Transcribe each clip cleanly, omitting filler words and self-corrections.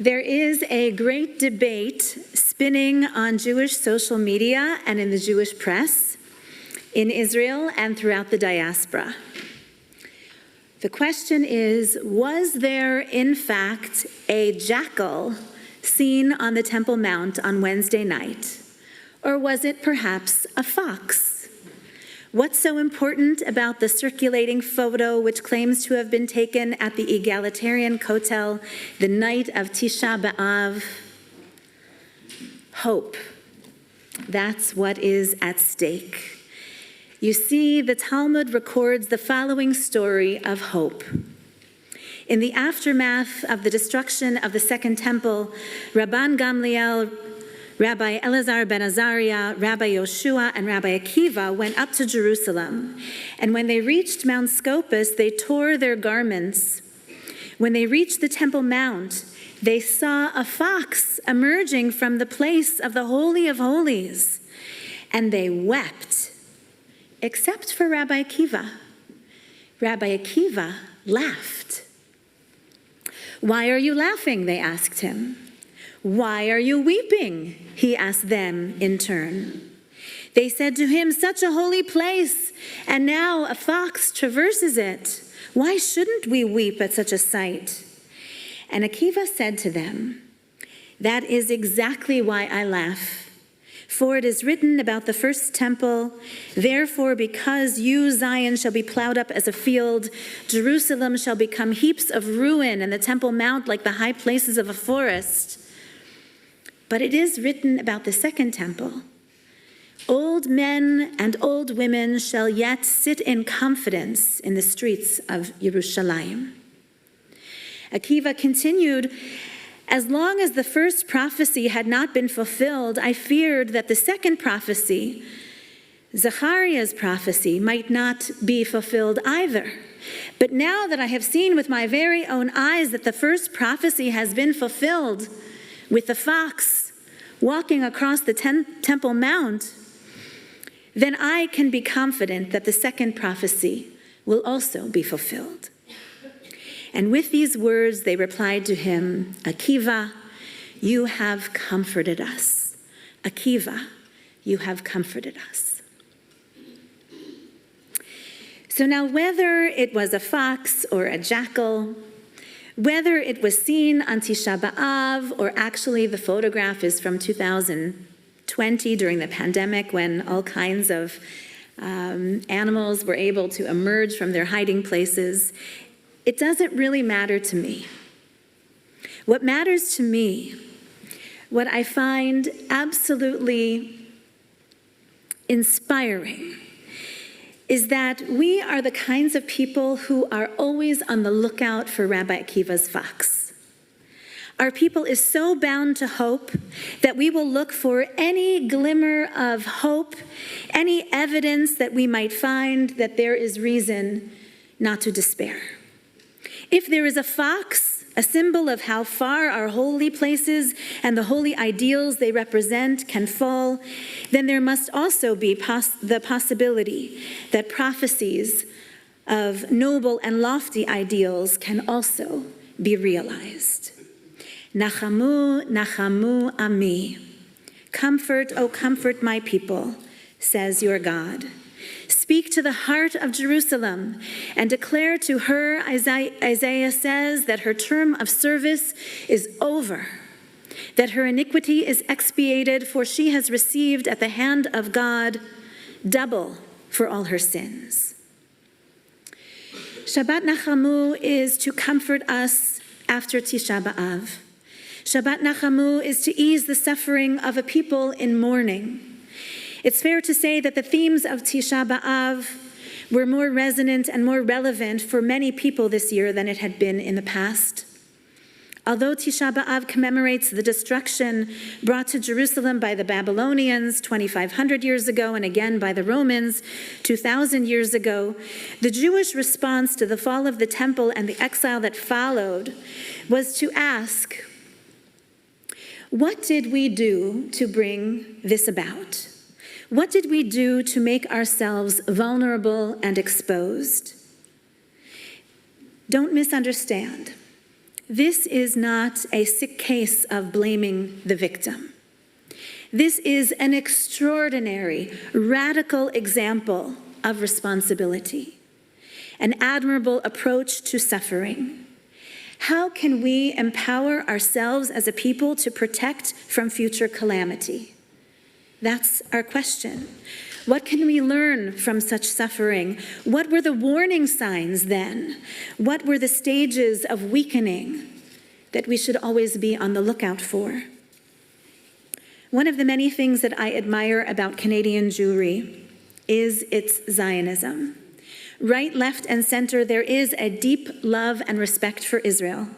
There is a great debate spinning on Jewish social media and in the Jewish press in Israel and throughout the diaspora. The question is, was there in fact a jackal seen on the Temple Mount on Wednesday night, or was it perhaps a fox? What's so important about the circulating photo which claims to have been taken at the egalitarian Kotel the night of Tisha B'Av? Hope. That's what is at stake. You see, the Talmud records the following story of hope. In the aftermath of the destruction of the Second Temple, Rabban Gamliel, Rabbi Elazar ben Azariah, Rabbi Yoshua, and Rabbi Akiva went up to Jerusalem. And when they reached Mount Scopus, they tore their garments. When they reached the Temple Mount, they saw a fox emerging from the place of the Holy of Holies. And they wept, except for Rabbi Akiva. Rabbi Akiva laughed. "Why are you laughing?" they asked him. "Why are you weeping?" he asked them in turn. They said to him, "Such a holy place, and now a fox traverses it. Why shouldn't we weep at such a sight?" And Akiva said to them, "That is exactly why I laugh. For it is written about the first temple, 'Therefore, because you, Zion, shall be plowed up as a field, Jerusalem shall become heaps of ruin, and the Temple Mount like the high places of a forest.' But it is written about the second temple, 'Old men and old women shall yet sit in confidence in the streets of Yerushalayim.'" Akiva continued, "As long as the first prophecy had not been fulfilled, I feared that the second prophecy, Zechariah's prophecy, might not be fulfilled either. But now that I have seen with my very own eyes that the first prophecy has been fulfilled, with the fox walking across the Temple Mount, then I can be confident that the second prophecy will also be fulfilled." And with these words, they replied to him, "Akiva, you have comforted us. Akiva, you have comforted us." So now, whether it was a fox or a jackal, whether it was seen on Tisha B'Av, or actually the photograph is from 2020 during the pandemic when all kinds of animals were able to emerge from their hiding places, it doesn't really matter to me. What matters to me, what I find absolutely inspiring, is that we are the kinds of people who are always on the lookout for Rabbi Akiva's fox. Our people is so bound to hope that we will look for any glimmer of hope, any evidence that we might find that there is reason not to despair. If there is a fox, a symbol of how far our holy places and the holy ideals they represent can fall, then there must also be the possibility that prophecies of noble and lofty ideals can also be realized. Nachamu, nachamu ami. Comfort, O comfort my people, says your God. Speak to the heart of Jerusalem and declare to her, Isaiah says, that her term of service is over, that her iniquity is expiated, for she has received at the hand of God double for all her sins. Shabbat Nachamu is to comfort us after Tisha B'Av. Shabbat Nachamu is to ease the suffering of a people in mourning. It's fair to say that the themes of Tisha B'Av were more resonant and more relevant for many people this year than it had been in the past. Although Tisha B'Av commemorates the destruction brought to Jerusalem by the Babylonians 2,500 years ago and again by the Romans 2,000 years ago, the Jewish response to the fall of the temple and the exile that followed was to ask, what did we do to bring this about? What did we do to make ourselves vulnerable and exposed? Don't misunderstand. This is not a sick case of blaming the victim. This is an extraordinary, radical example of responsibility, an admirable approach to suffering. How can we empower ourselves as a people to protect from future calamity? That's our question. What can we learn from such suffering? What were the warning signs then? What were the stages of weakening that we should always be on the lookout for? One of the many things that I admire about Canadian Jewry is its Zionism. Right, left, and center, there is a deep love and respect for Israel,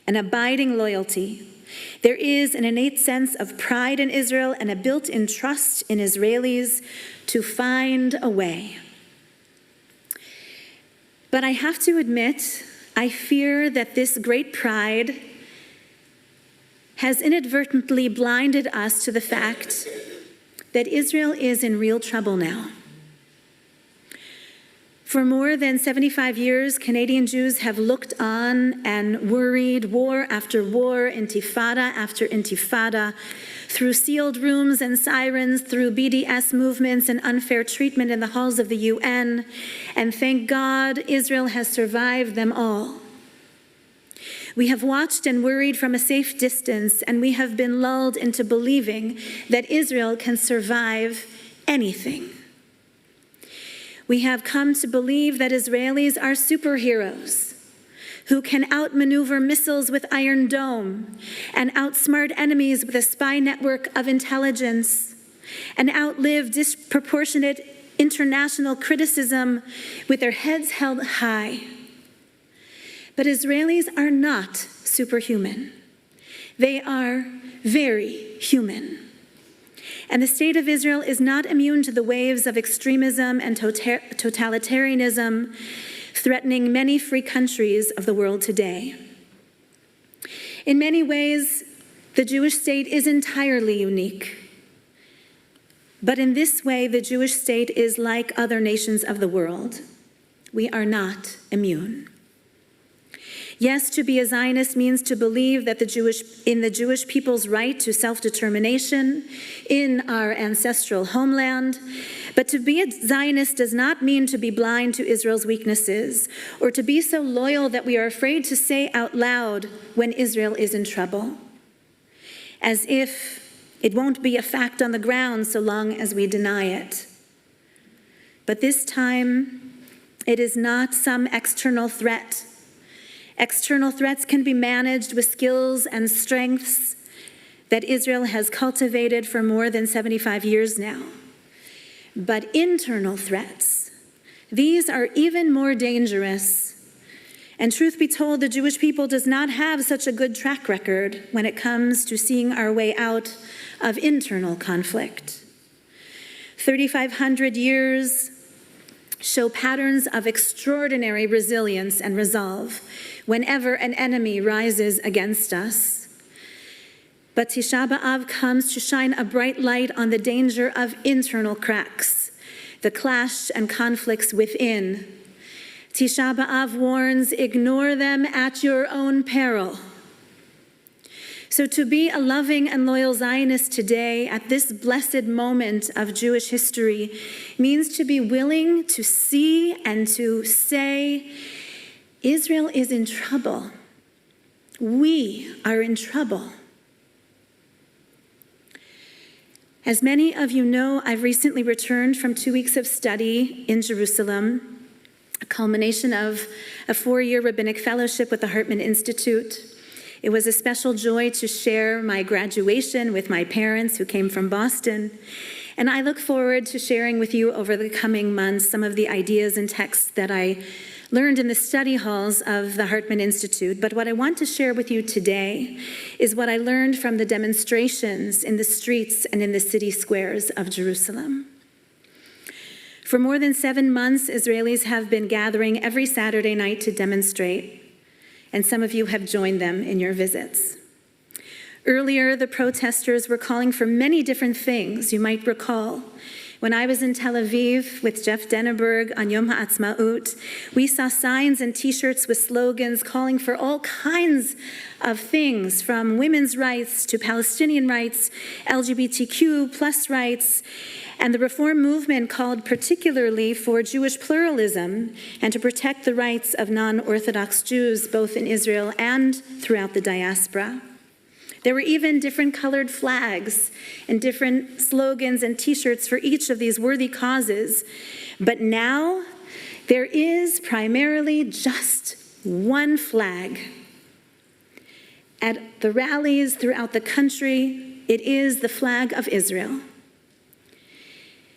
an abiding loyalty. There is an innate sense of pride in Israel and a built-in trust in Israelis to find a way. But I have to admit, I fear that this great pride has inadvertently blinded us to the fact that Israel is in real trouble now. For more than 75 years, Canadian Jews have looked on and worried war after war, intifada after intifada, through sealed rooms and sirens, through BDS movements and unfair treatment in the halls of the UN. And thank God, Israel has survived them all. We have watched and worried from a safe distance, and we have been lulled into believing that Israel can survive anything. We have come to believe that Israelis are superheroes who can outmaneuver missiles with Iron Dome and outsmart enemies with a spy network of intelligence and outlive disproportionate international criticism with their heads held high. But Israelis are not superhuman. They are very human. And the state of Israel is not immune to the waves of extremism and totalitarianism threatening many free countries of the world today. In many ways, the Jewish state is entirely unique. But in this way, the Jewish state is like other nations of the world. We are not immune. Yes, to be a Zionist means to believe that in the Jewish people's right to self-determination in our ancestral homeland. But to be a Zionist does not mean to be blind to Israel's weaknesses or to be so loyal that we are afraid to say out loud when Israel is in trouble, as if it won't be a fact on the ground so long as we deny it. But this time, it is not some external threat. External threats can be managed with skills and strengths that Israel has cultivated for more than 75 years now. But internal threats, these are even more dangerous. And truth be told, the Jewish people does not have such a good track record when it comes to seeing our way out of internal conflict. 3,500 years show patterns of extraordinary resilience and resolve whenever an enemy rises against us. But Tisha B'Av comes to shine a bright light on the danger of internal cracks, the clash and conflicts within. Tisha B'Av warns, ignore them at your own peril. So to be a loving and loyal Zionist today, at this blessed moment of Jewish history, means to be willing to see and to say, Israel is in trouble. We are in trouble. As many of you know, I've recently returned from 2 weeks of study in Jerusalem, a culmination of a 4-year rabbinic fellowship with the Hartman Institute. It was a special joy to share my graduation with my parents who came from Boston. And I look forward to sharing with you over the coming months some of the ideas and texts that I learned in the study halls of the Hartman Institute. But what I want to share with you today is what I learned from the demonstrations in the streets and in the city squares of Jerusalem. For more than 7 months, Israelis have been gathering every Saturday night to demonstrate, and some of you have joined them in your visits. Earlier, the protesters were calling for many different things, you might recall, When I was in Tel Aviv with Jeff Denneberg on Yom HaAtzmaut, we saw signs and T-shirts with slogans calling for all kinds of things, from women's rights to Palestinian rights, LGBTQ plus rights, and the Reform movement called particularly for Jewish pluralism and to protect the rights of non-Orthodox Jews, both in Israel and throughout the diaspora. There were even different colored flags and different slogans and T-shirts for each of these worthy causes. But now there is primarily just one flag. At the rallies throughout the country, it is the flag of Israel.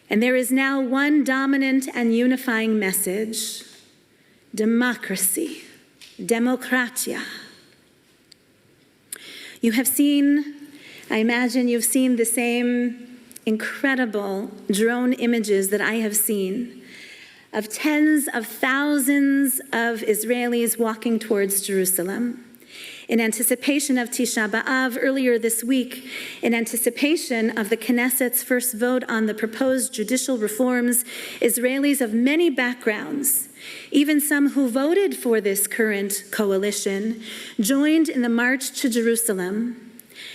And there is now one dominant and unifying message: democracy, demokratia. You have seen, I imagine you've seen the same incredible drone images that I have seen of tens of thousands of Israelis walking towards Jerusalem in anticipation of Tisha B'Av earlier this week, in anticipation of the Knesset's first vote on the proposed judicial reforms. Israelis of many backgrounds, even some who voted for this current coalition, joined in the march to Jerusalem,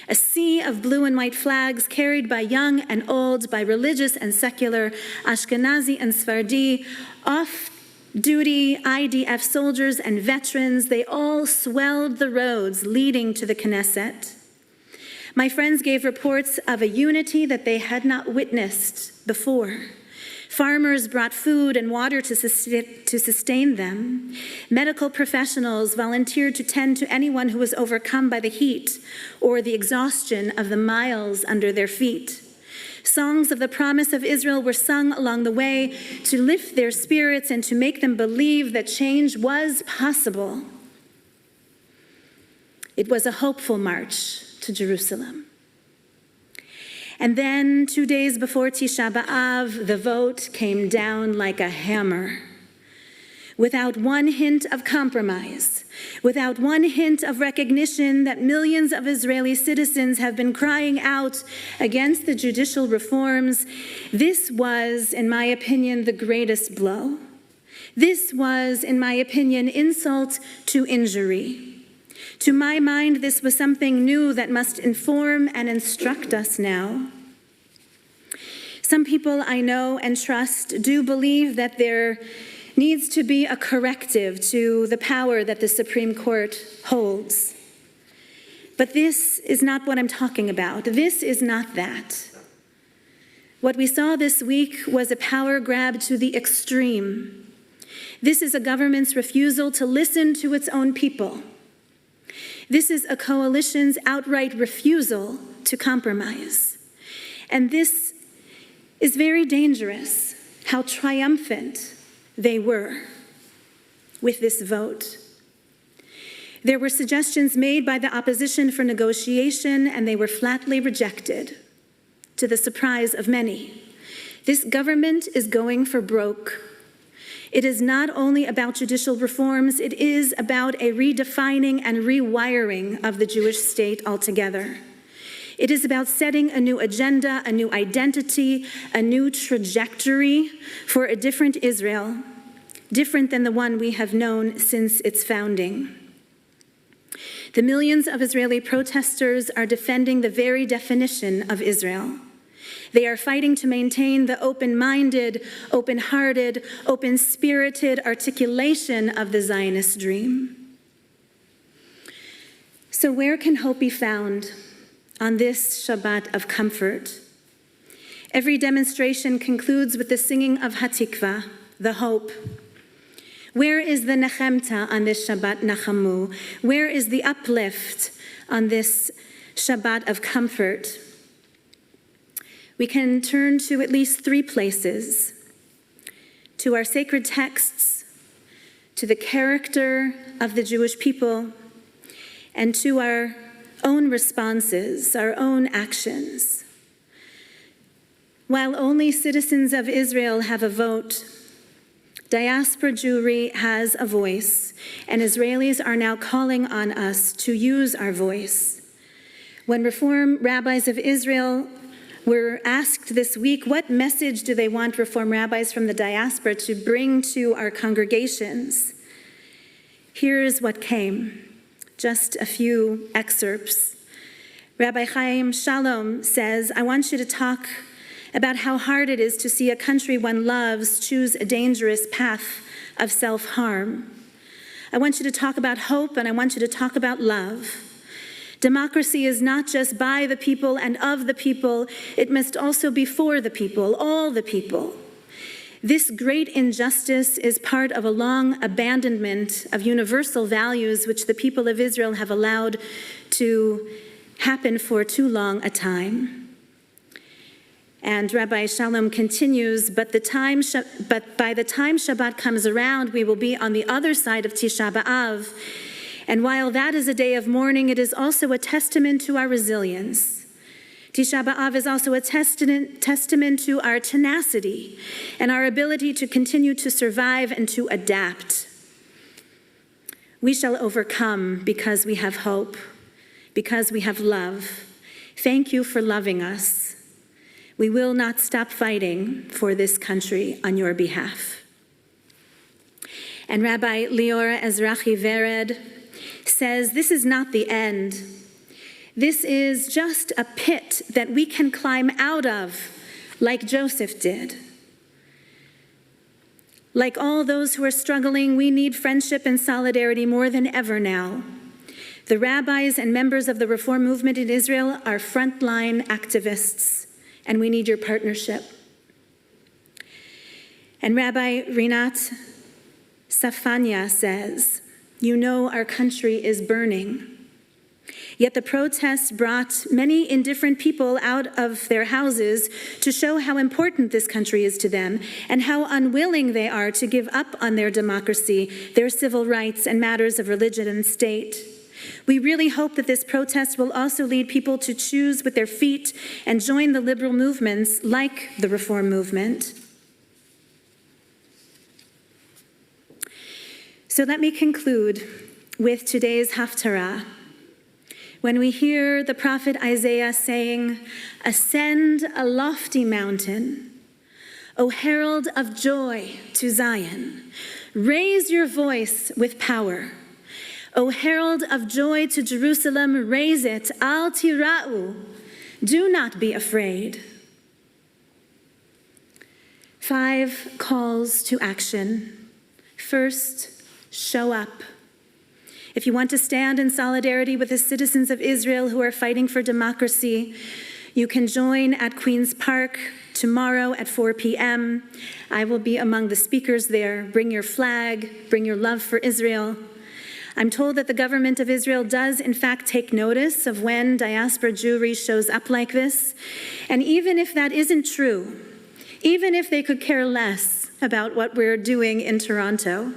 a sea of blue and white flags carried by young and old, by religious and secular, Ashkenazi and Sephardi, off-duty IDF soldiers and veterans. They all swelled the roads leading to the Knesset. My friends gave reports of a unity that they had not witnessed before. Farmers brought food and water to sustain them. Medical professionals volunteered to tend to anyone who was overcome by the heat or the exhaustion of the miles under their feet. Songs of the promise of Israel were sung along the way to lift their spirits and to make them believe that change was possible. It was a hopeful march to Jerusalem. And then 2 days before Tisha B'Av, the vote came down like a hammer. Without one hint of compromise, without one hint of recognition that millions of Israeli citizens have been crying out against the judicial reforms, this was, in my opinion, the greatest blow. This was, in my opinion, insult to injury. To my mind, this was something new that must inform and instruct us now. Some people I know and trust do believe that there needs to be a corrective to the power that the Supreme Court holds. But this is not what I'm talking about. This is not that. What we saw this week was a power grab to the extreme. This is a government's refusal to listen to its own people. This is a coalition's outright refusal to compromise. And this is very dangerous, how triumphant they were with this vote. There were suggestions made by the opposition for negotiation, and they were flatly rejected, to the surprise of many. This government is going for broke. It is not only about judicial reforms, it is about a redefining and rewiring of the Jewish state altogether. It is about setting a new agenda, a new identity, a new trajectory for a different Israel, different than the one we have known since its founding. The millions of Israeli protesters are defending the very definition of Israel. They are fighting to maintain the open-minded, open-hearted, open-spirited articulation of the Zionist dream. So where can hope be found on this Shabbat of comfort? Every demonstration concludes with the singing of Hatikva, the hope. Where is the Nechemta on this Shabbat Nachamu? Where is the uplift on this Shabbat of comfort? We can turn to at least 3 places: to our sacred texts, to the character of the Jewish people, and to our own responses, our own actions. While only citizens of Israel have a vote, diaspora Jewry has a voice, and Israelis are now calling on us to use our voice. When Reform rabbis of Israel were asked this week, what message do they want Reform rabbis from the diaspora to bring to our congregations? Here's what came, just a few excerpts. Rabbi Chaim Shalom says, I want you to talk about how hard it is to see a country one loves choose a dangerous path of self-harm. I want you to talk about hope, and I want you to talk about love. Democracy is not just by the people and of the people, it must also be for the people, all the people. This great injustice is part of a long abandonment of universal values which the people of Israel have allowed to happen for too long a time. And Rabbi Shalom continues, but by the time Shabbat comes around, we will be on the other side of Tisha B'Av. And while that is a day of mourning, it is also a testament to our resilience. Tisha B'Av is also a testament to our tenacity and our ability to continue to survive and to adapt. We shall overcome because we have hope, because we have love. Thank you for loving us. We will not stop fighting for this country on your behalf. And Rabbi Liora Ezrachi Vered says, this is not the end. This is just a pit that we can climb out of, like Joseph did. Like all those who are struggling, we need friendship and solidarity more than ever now. The rabbis and members of the Reform movement in Israel are frontline activists, and we need your partnership. And Rabbi Rinat Safanya says, you know our country is burning. Yet the protests brought many indifferent people out of their houses to show how important this country is to them and how unwilling they are to give up on their democracy, their civil rights, and matters of religion and state. We really hope that this protest will also lead people to choose with their feet and join the liberal movements like the Reform movement. So let me conclude with today's Haftarah. When we hear the prophet Isaiah saying, ascend a lofty mountain, O herald of joy to Zion, raise your voice with power. O herald of joy to Jerusalem, raise it, al tira'u, do not be afraid. 5 calls to action. First, show up. If you want to stand in solidarity with the citizens of Israel who are fighting for democracy, you can join at Queen's Park tomorrow at 4 p.m. I will be among the speakers there. Bring your flag, bring your love for Israel. I'm told that the government of Israel does, in fact, take notice of when diaspora Jewry shows up like this. And even if that isn't true, even if they could care less about what we're doing in Toronto,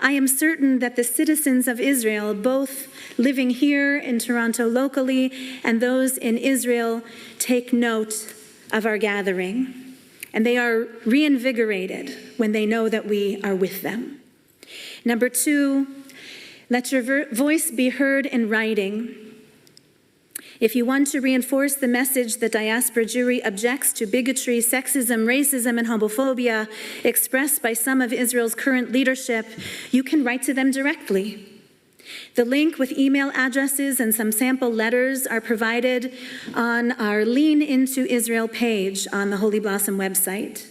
I am certain that the citizens of Israel, both living here in Toronto locally and those in Israel, take note of our gathering. And they are reinvigorated when they know that we are with them. Number 2, let your voice be heard in writing. If you want to reinforce the message that diaspora Jewry objects to bigotry, sexism, racism, and homophobia expressed by some of Israel's current leadership, you can write to them directly. The link with email addresses and some sample letters are provided on our Lean Into Israel page on the Holy Blossom website.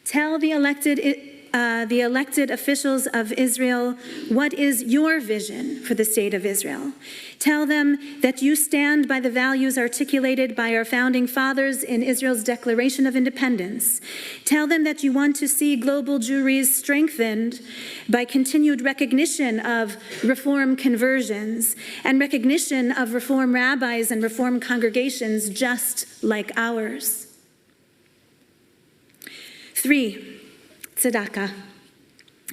Tell the elected officials of Israel what is your vision for the state of Israel. Tell them that you stand by the values articulated by our founding fathers in Israel's Declaration of Independence. Tell them that you want to see global Jewries strengthened by continued recognition of Reform conversions and recognition of Reform rabbis and Reform congregations just like ours. 3. Tzedakah.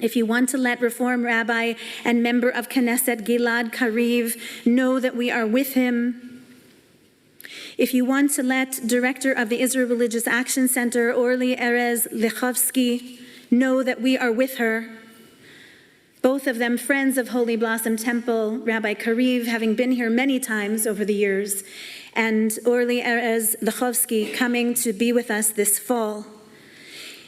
If you want to let Reform Rabbi and member of Knesset Gilad Kariv know that we are with him, if you want to let Director of the Israel Religious Action Center, Orly Erez Lechovsky, know that we are with her, both of them friends of Holy Blossom Temple, Rabbi Kariv having been here many times over the years, and Orly Erez Lechovsky coming to be with us this fall.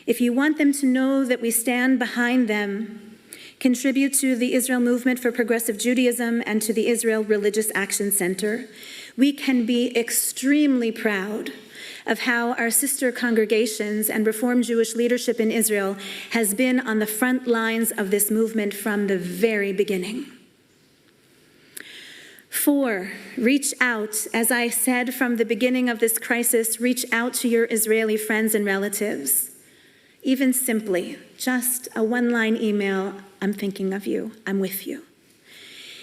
If you want them to know that we stand behind them, contribute to the Israel Movement for Progressive Judaism and to the Israel Religious Action Center. We can be extremely proud of how our sister congregations and Reformed Jewish leadership in Israel has been on the front lines of this movement from the very beginning. 4, reach out. As I said from the beginning of this crisis, reach out to your Israeli friends and relatives. Even simply, just a one-line email, I'm thinking of you, I'm with you.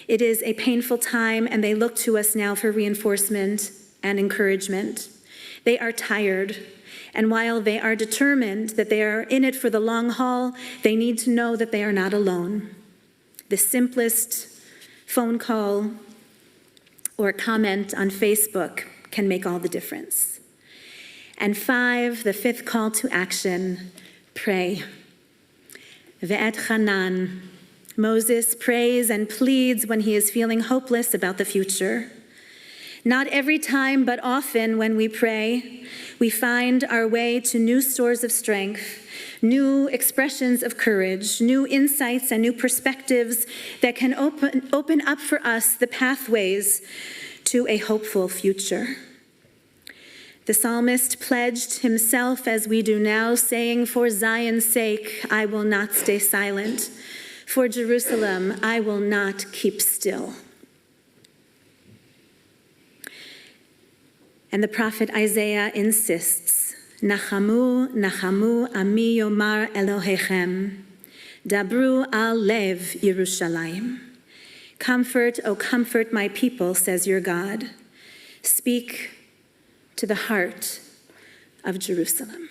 It is a painful time, and they look to us now for reinforcement and encouragement. They are tired, and while they are determined that they are in it for the long haul, they need to know that they are not alone. The simplest phone call or comment on Facebook can make all the difference. And 5, the 5th call to action, pray. Ve'et Hanan. Moses prays and pleads when he is feeling hopeless about the future. Not every time, but often when we pray, we find our way to new stores of strength, new expressions of courage, new insights and new perspectives that can open up for us the pathways to a hopeful future. The psalmist pledged himself, as we do now, saying, "For Zion's sake, I will not stay silent. For Jerusalem, I will not keep still." And the prophet Isaiah insists, "Nachamu, nachamu, ami yomar Elohechem. Dabru al lev Yerushalayim. Comfort, O comfort my people, says your God. Speak to the heart of Jerusalem."